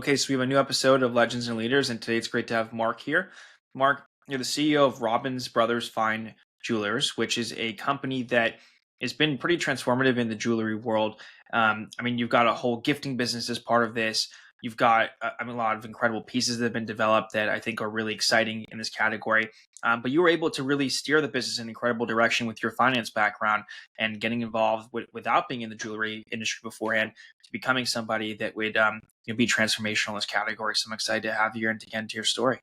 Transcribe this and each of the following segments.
Okay, so we have a new episode of Legends and Leaders, and today it's great to have Mark here. Mark, you're the CEO of Robbins Brothers Fine Jewelers, which is a company that has been pretty transformative in the jewelry world. You've got a whole gifting business as part of this. You've got, a lot of incredible pieces that have been developed that I think are really exciting in this category. But you were able to really steer the business in an incredible direction with your finance background and getting involved without being in the jewelry industry beforehand to becoming somebody that would be transformational in this category. So I'm excited to have you here and to get into your story.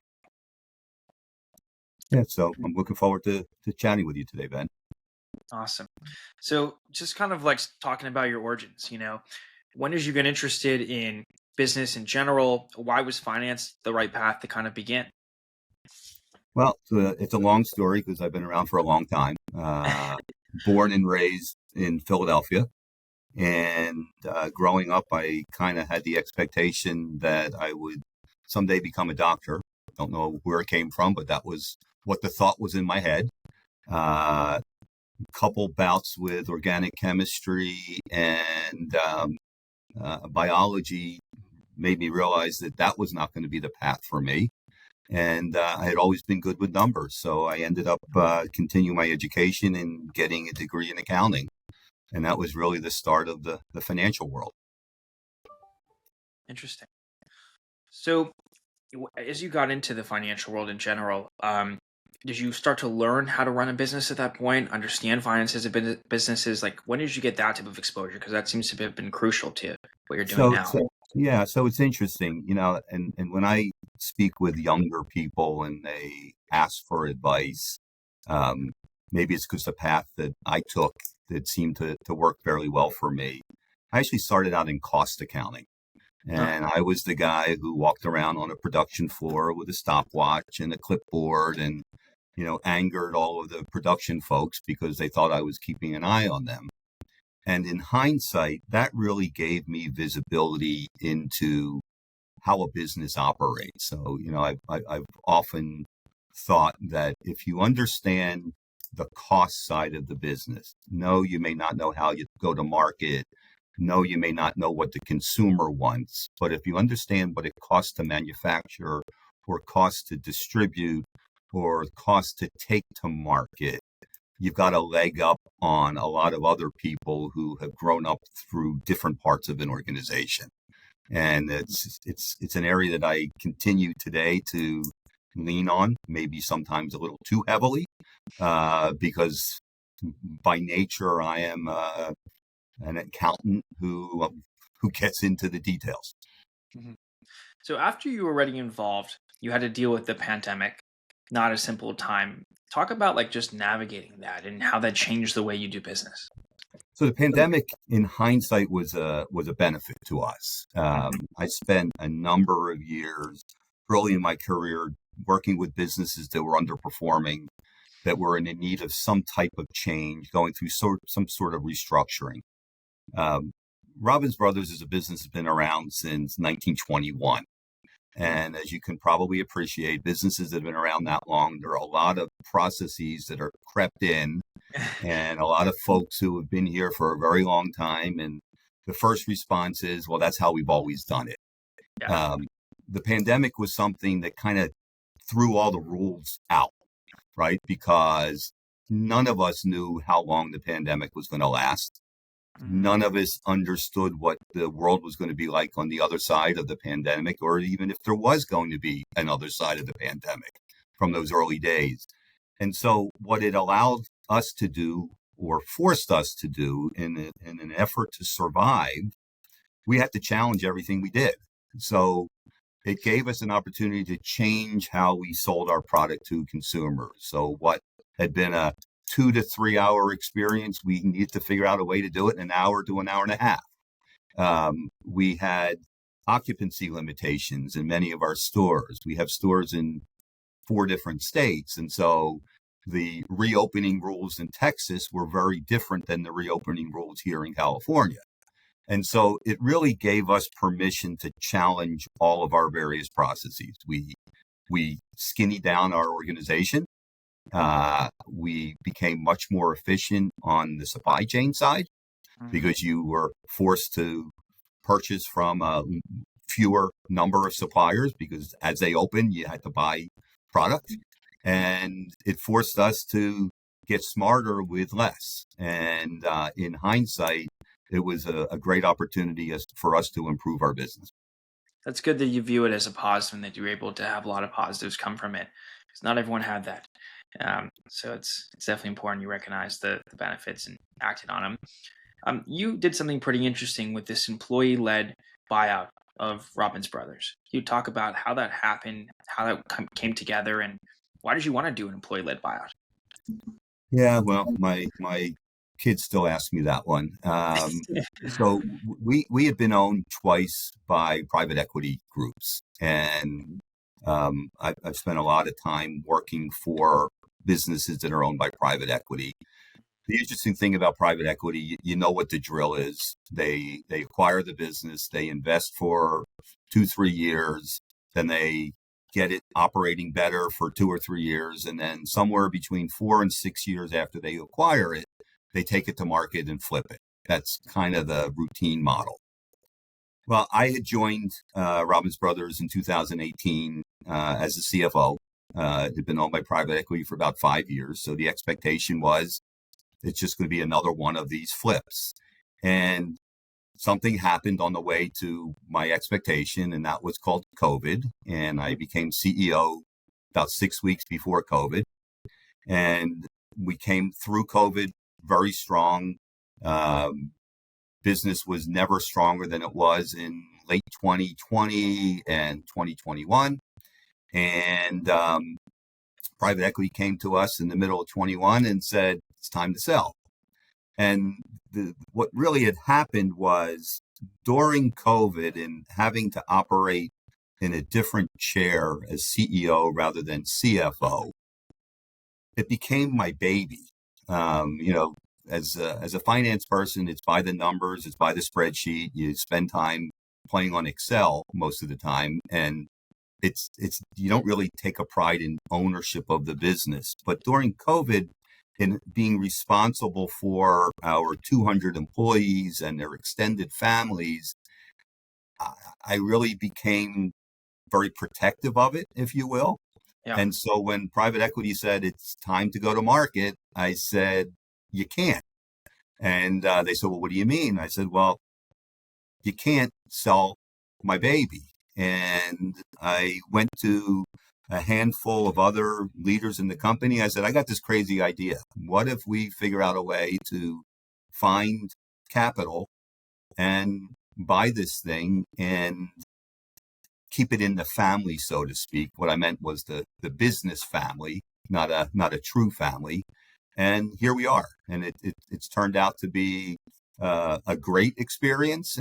Yeah, so I'm looking forward to chatting with you today, Ben. Awesome. So just kind of like talking about your origins, when did you get interested in business in general? Why was finance the right path to kind of begin? Well, it's a long story because I've been around for a long time. Born and raised in Philadelphia. And growing up, I kind of had the expectation that I would someday become a doctor. Don't know where it came from, but that was what the thought was in my head. Couple bouts with organic chemistry and biology made me realize that that was not going to be the path for me. And I had always been good with numbers. So I ended up continuing my education and getting a degree in accounting. And that was really the start of the financial world. Interesting. So as you got into the financial world in general, did you start to learn how to run a business at that point, understand finances of businesses? Like, when did you get that type of exposure? Because that seems to have been crucial to what you're doing now. So it's interesting, and when I speak with younger people and they ask for advice, maybe it's because the path that I took that seemed to work fairly well for me. I actually started out in cost accounting. And I was the guy who walked around on a production floor with a stopwatch and a clipboard and, angered all of the production folks because they thought I was keeping an eye on them. And in hindsight, that really gave me visibility into how a business operates. So, I've often thought that if you understand the cost side of the business, no, you may not know how you go to market. No, you may not know what the consumer wants, but if you understand what it costs to manufacture or costs to distribute or costs to take to market, you've got a leg up on a lot of other people who have grown up through different parts of an organization. And it's an area that I continue today to lean on, maybe sometimes a little too heavily, because by nature I am an accountant who gets into the details. Mm-hmm. So after you were already involved, you had to deal with the pandemic, not a simple time. Talk about like just navigating that and how that changed the way you do business. So the pandemic, in hindsight, was a benefit to us. I spent a number of years early in my career working with businesses that were underperforming, that were in need of some type of change, going through some sort of restructuring. Robbins Brothers is a business that's been around since 1921. And as you can probably appreciate, businesses that have been around that long, there are a lot of processes that are crept in and a lot of folks who have been here for a very long time. And the first response is, well, that's how we've always done it. Yeah. The pandemic was something that kind of threw all the rules out, right? Because none of us knew how long the pandemic was going to last. None of us understood what the world was going to be like on the other side of the pandemic, or even if there was going to be another side of the pandemic from those early days. And so what it allowed us to do, or forced us to do in an effort to survive, we had to challenge everything we did. So it gave us an opportunity to change how we sold our product to consumers. So what had been a 2 to 3 hour experience, we needed to figure out a way to do it in an hour to an hour and a half. We had occupancy limitations in many of our stores. We have stores in 4 different states. And so the reopening rules in Texas were very different than the reopening rules here in California. And so it really gave us permission to challenge all of our various processes. We skinny down our organization. We became much more efficient on the supply chain side because you were forced to purchase from fewer number of suppliers because as they opened, you had to buy product. And it forced us to get smarter with less. And in hindsight, it was a great opportunity for us to improve our business. That's good that you view it as a positive and that you're able to have a lot of positives come from it, because not everyone had that. So it's definitely important you recognize the benefits and acted on them. You did something pretty interesting with this employee-led buyout of Robbins Brothers. You talk about how that happened, how that came together, and why did you want to do an employee-led buyout? Yeah, well, my kids still ask me that one. So we had been owned twice by private equity groups, and I've spent a lot of time working for businesses that are owned by private equity. The interesting thing about private equity, you know what the drill is. They acquire the business, they invest for 2 3 years, then they get it operating better for 2 or 3 years, and then somewhere between 4 and 6 years after they acquire it, they take it to market and flip it. That's kind of the routine model. Well, I had joined Robbins Brothers in 2018 as a CFO. It had been owned by private equity for about 5 years, so the expectation was it's just going to be another one of these flips. And something happened on the way to my expectation, and that was called COVID. And I became CEO about 6 weeks before COVID. And we came through COVID very strong. Business was never stronger than it was in late 2020 and 2021. And private equity came to us in the middle of 21 and said, it's time to sell. And what really had happened was during COVID and having to operate in a different chair as CEO rather than CFO, it became my baby. As a finance person, it's by the numbers, it's by the spreadsheet. You spend time playing on Excel most of the time, and it's you don't really take a pride in ownership of the business. But during COVID, in being responsible for our 200 employees and their extended families, I really became very protective of it, if you will. Yeah. And so when private equity said it's time to go to market, I said, you can't. And they said, well, what do you mean? I said, well, you can't sell my baby. And I went to a handful of other leaders in the company. I said, I got this crazy idea. What if we figure out a way to find capital and buy this thing and keep it in the family, so to speak? What I meant was the business family, not a true family. And here we are. And it's turned out to be a great experience,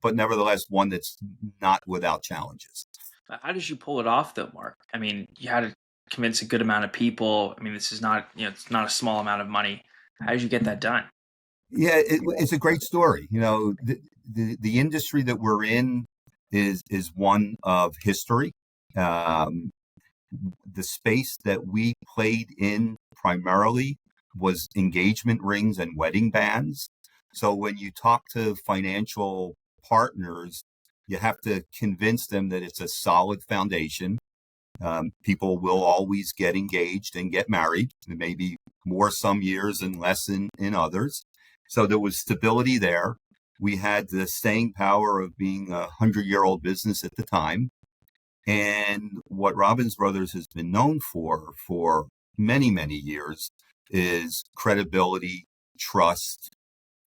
but nevertheless one that's not without challenges. How did you pull it off, though, Mark? I mean, you had to convince a good amount of people. I mean, this is not, it's not a small amount of money. How did you get that done? Yeah, it's a great story. The industry that we're in is one of history. Um, the space that we played in primarily was engagement rings and wedding bands. So when you talk to financial partners, you have to convince them that it's a solid foundation. People will always get engaged and get married. There may be more some years and less in others. So there was stability there. We had the staying power of being a 100-year-old business at the time. And what Robbins Brothers has been known for many, many years is credibility, trust.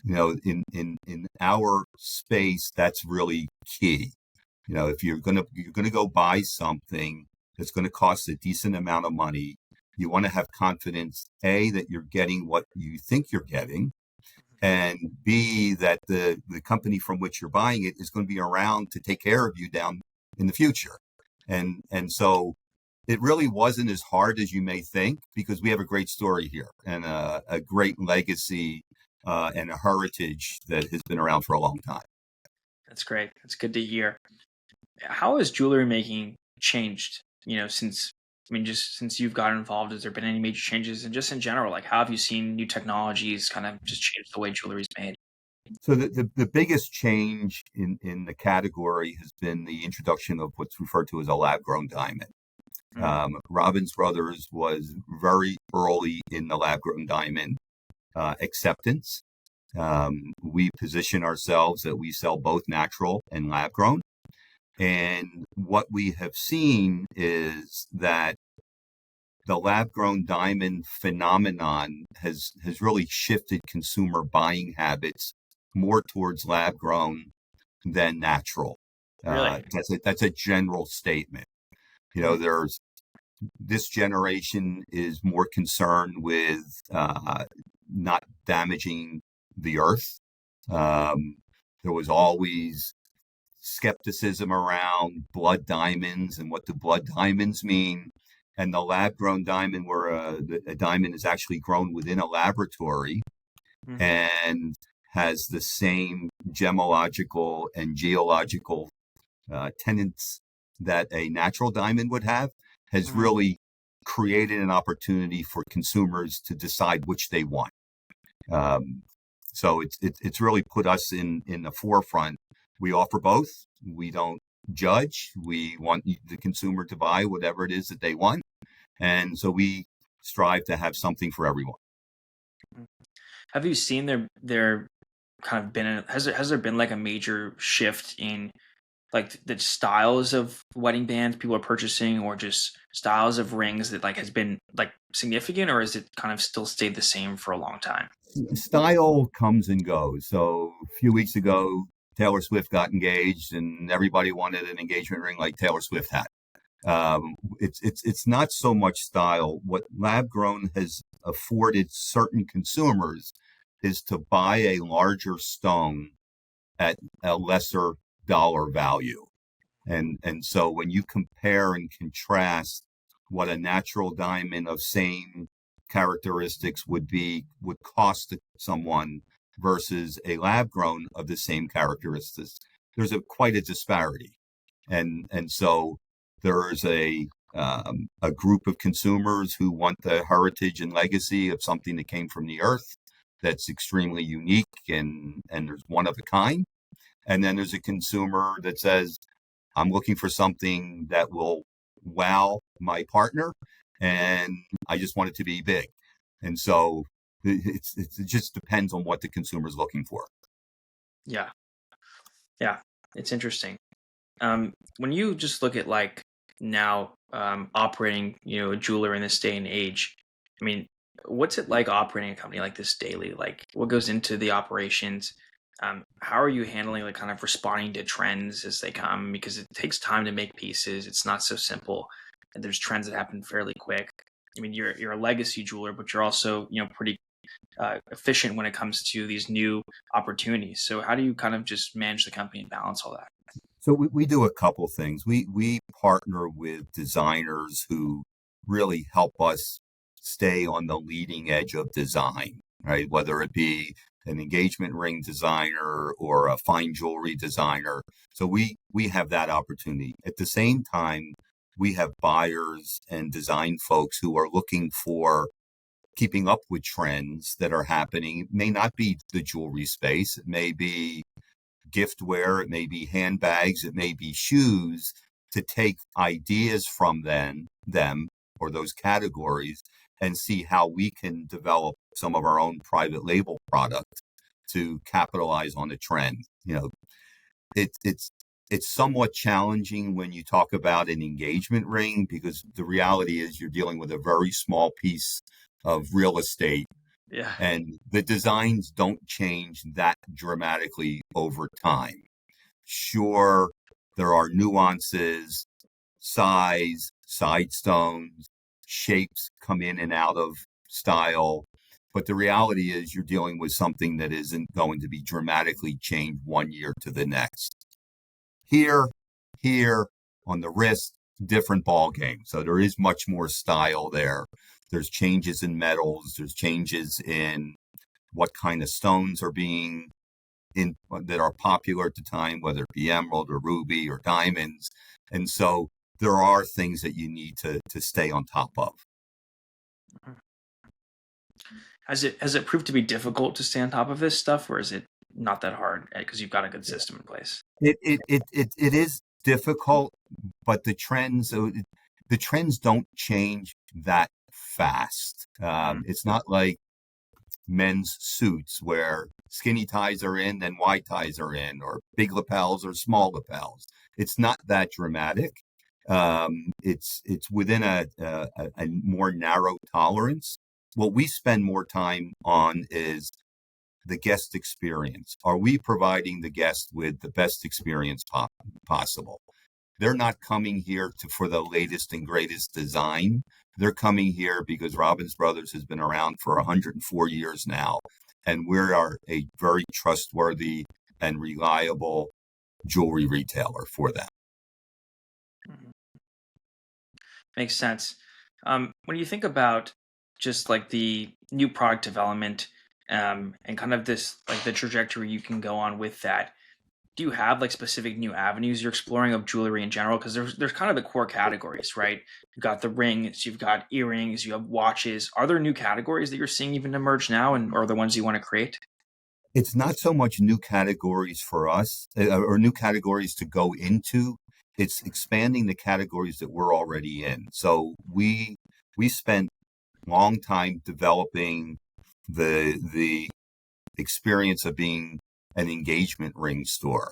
In our space, that's really key. If you're gonna go buy something that's going to cost a decent amount of money, you want to have confidence, A, that you're getting what you think you're getting, and B, that the company from which you're buying it is going to be around to take care of you down in the future. And so it really wasn't as hard as you may think, because we have a great story here and a great legacy and a heritage that has been around for a long time. That's great. That's good to hear. How has jewelry making changed, since, I mean, just since you've gotten involved? Has there been any major changes? And just in general, like, how have you seen new technologies kind of just change the way jewelry is made? So the biggest change in the category has been the introduction of what's referred to as a lab grown diamond. Mm, Robbins Brothers was very early in the lab grown diamond acceptance. We position ourselves that we sell both natural and lab grown. And what we have seen is that the lab grown diamond phenomenon has really shifted consumer buying habits more towards lab grown than natural. really? That's a general statement. You know, Mm, there's this generation is more concerned with not damaging the earth. Um, there was always skepticism around blood diamonds and what do blood diamonds mean. And the lab grown diamond, where a diamond is actually grown within a laboratory mm, and has the same gemological and geological tenets that a natural diamond would have, has mm, really created an opportunity for consumers to decide which they want. Um, so it's really put us in the forefront. We offer both. We don't judge. We want the consumer to buy whatever it is that they want, and so we strive to have something for everyone. mm. Have you seen there kind of been has there been like a major shift in like the styles of wedding bands people are purchasing, or just styles of rings that like has been like significant, or is it kind of still stayed the same for a long time? Style comes and goes. So a few weeks ago, Taylor Swift got engaged, and everybody wanted an engagement ring like Taylor Swift had. It's not so much style. What lab grown has afforded certain consumers is to buy a larger stone at a lesser dollar value. And so when you compare and contrast what a natural diamond of same characteristics would cost someone versus a lab grown of the same characteristics, there's quite a disparity. And so there's a group of consumers who want the heritage and legacy of something that came from the earth that's extremely unique and there's one of a kind. And then there's a consumer that says, I'm looking for something that will wow my partner, and I just want it to be big. And so it just depends on what the consumer is looking for. Yeah, yeah, it's interesting. When you just look at like now operating, a jeweler in this day and age, I mean, what's it like operating a company like this daily? Like, what goes into the operations? How are you handling like kind of responding to trends as they come? Because it takes time to make pieces. It's not so simple, and there's trends that happen fairly quick. I mean, you're a legacy jeweler, but you're also pretty efficient when it comes to these new opportunities. So, how do you kind of just manage the company and balance all that? So we do a couple things. We partner with designers who really help us stay on the leading edge of design, right? Whether it be an engagement ring designer or a fine jewelry designer. So we have that opportunity. At the same time, we have buyers and design folks who are looking for keeping up with trends that are happening. It may not be the jewelry space. It may be giftware, it may be handbags, it may be shoes, to take ideas from them or those categories and see how we can develop some of our own private label product to capitalize on the trend. It's somewhat challenging when you talk about an engagement ring, because the reality is you're dealing with a very small piece of real estate, Yeah. and the designs don't change that dramatically over time. Sure, there are nuances, size, side stones, shapes come in and out of style. But the reality is you're dealing with something that isn't going to be dramatically changed one year to the next. Here, on the wrist, different ball game. So there is much more style there. There's changes in metals. There's changes in what kind of stones are being in that are popular at the time, whether it be emerald or ruby or diamonds. And so there are things that you need to stay on top of. Has it proved to be difficult to stay on top of this stuff, or is it not that hard because you've got a good system in place. It is difficult, but the trends don't change that fast. Mm. It's not like men's suits where skinny ties are in, then wide ties are in, or big lapels or small lapels. It's not that dramatic. It's within a more narrow tolerance. What we spend more time on is the guest experience. Are we providing the guest with the best experience possible? They're not coming here for the latest and greatest design. They're coming here because Robbins Brothers has been around for 104 years now, and we are a very trustworthy and reliable jewelry retailer for them. Mhm. Makes sense. When you think about just like the new product development, and kind of this like the trajectory you can go on with that, do you have like specific new avenues you're exploring of jewelry in general? Because there's kind of the core categories, right? You've got the rings, you've got earrings, you have watches. Are there new categories that you're seeing even emerge now, and or the ones you want to create? It's not so much new categories for us or new categories to go into. It's expanding the categories that we're already in. So we spent long time developing the experience of being an engagement ring store.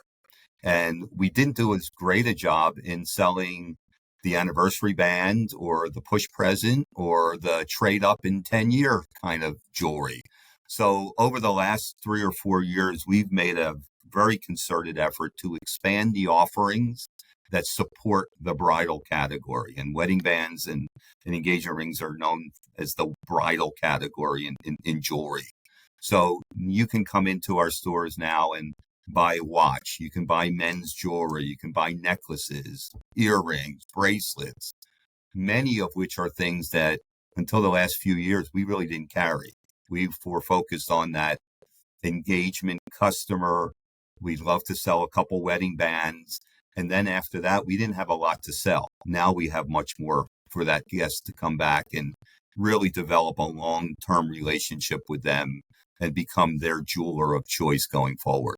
And we didn't do as great a job in selling the anniversary band or the push present or the trade up in 10-year kind of jewelry. So over the last 3 or 4 years, we've made a very concerted effort to expand the offerings that support the bridal category. And wedding bands and engagement rings are known as the bridal category in jewelry. So you can come into our stores now and buy a watch. You can buy men's jewelry. You can buy necklaces, earrings, bracelets, many of which are things that until the last few years, we really didn't carry. We were focused on that engagement customer. We'd love to sell a couple wedding bands. And then after that, we didn't have a lot to sell. Now we have much more for that guest to come back and really develop a long-term relationship with them and become their jeweler of choice going forward.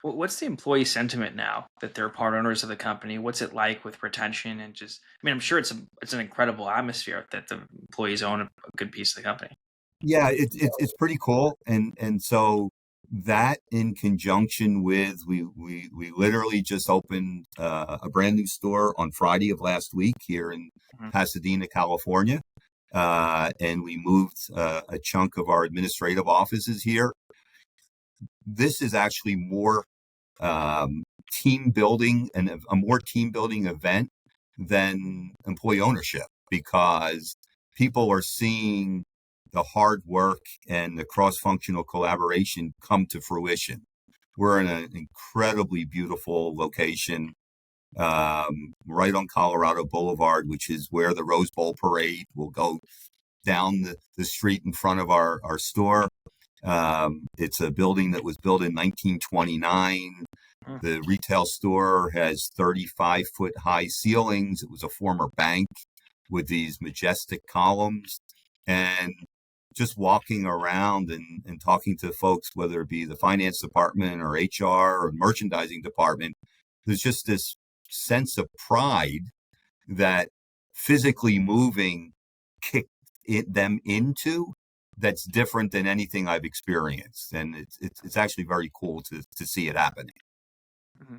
What's the employee sentiment now that they're part owners of the company? What's it like with retention and just? I mean, I'm sure it's an incredible atmosphere that the employees own a good piece of the company. Yeah, it's pretty cool, and so that in conjunction with we literally just opened a brand new store on Friday of last week here in Mhm. Pasadena, California, and we moved a chunk of our administrative offices here. This is actually more team building and a more team building event than employee ownership because people are seeing the hard work and the cross functional collaboration come to fruition. We're in an incredibly beautiful location right on Colorado Boulevard, which is where the Rose Bowl parade will go down the street in front of our store. It's a building that was built in 1929. Mm. The retail store has 35-foot high ceilings. It was a former bank with these majestic columns. And just walking around and talking to folks, whether it be the finance department or HR or merchandising department, there's just this sense of pride that physically moving kicked them into that's different than anything I've experienced. And it's actually very cool to see it happening. Mhm.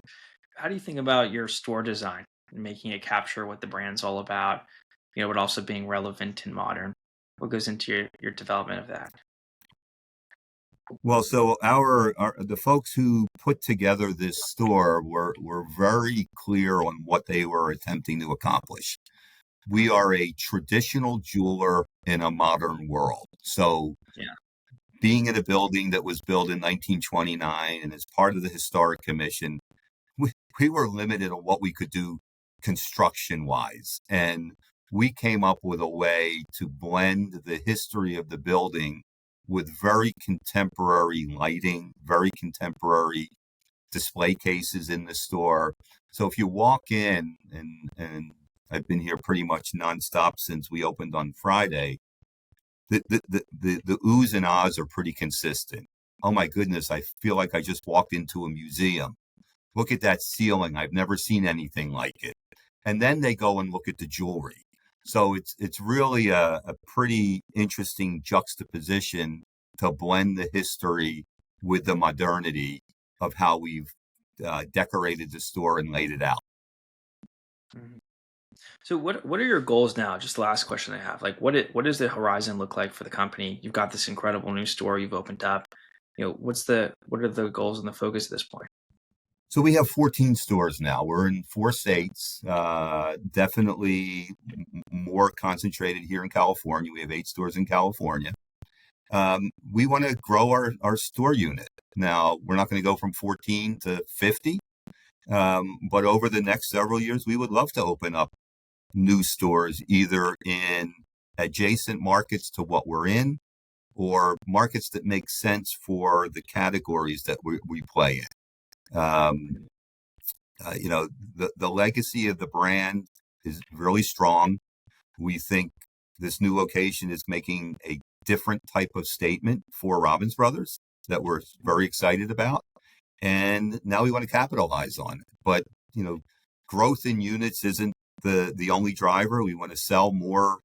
How do you think about your store design and making it capture what the brand's all about, but also being relevant and modern? What goes into your development of that? Well, so the folks who put together this store were very clear on what they were attempting to accomplish. We are a traditional jeweler in a modern world. So Yeah. being in a building that was built in 1929 and as part of the Historic Commission, we were limited on what we could do construction wise. And we came up with a way to blend the history of the building with very contemporary lighting, very contemporary display cases in the store. So if you walk in, and I've been here pretty much nonstop since we opened on Friday, the oohs and ahs are pretty consistent. oh my goodness, I feel like I just walked into a museum. Look at that ceiling. I've never seen anything like it. And then they go and look at the jewelry. So it's really a pretty interesting juxtaposition to blend the history with the modernity of how we've decorated the store and laid it out. Mhm. So what are your goals now? Just the last question I have. Like what does the horizon look like for the company? You've got this incredible new store you've opened up. What are the goals and the focus at this point? So we have 14 stores now. We're in 4 states, definitely more concentrated here in California. We have 8 stores in California. We want to grow our store unit. Now, we're not going to go from 14 to 50, but over the next several years, we would love to open up new stores, either in adjacent markets to what we're in or markets that make sense for the categories that we play in. The legacy of the brand is really strong. We think this new location is making a different type of statement for Robbins Brothers that we're very excited about. And now we want to capitalize on it. But, growth in units isn't the only driver. We want to sell more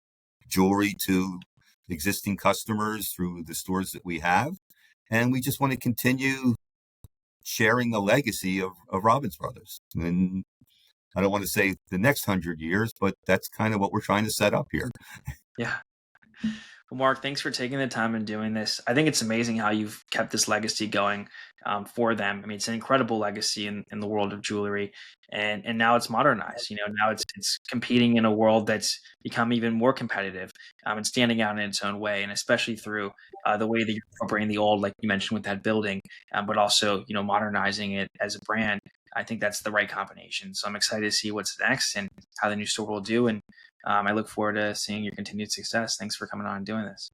jewelry to existing customers through the stores that we have. And we just want to continue sharing the legacy of Robbins Brothers. And I don't want to say the next 100 years, but that's kind of what we're trying to set up here. Yeah. Well, Mark, thanks for taking the time and doing this. I think it's amazing how you've kept this legacy going for them. I mean, it's an incredible legacy in the world of jewelry, and now it's modernized. Now it's competing in a world that's become even more competitive and standing out in its own way, and especially through the way that you're incorporating the old, like you mentioned with that building, but also modernizing it as a brand. I think that's the right combination. So I'm excited to see what's next and how the new store will do. And I look forward to seeing your continued success. Thanks for coming on and doing this.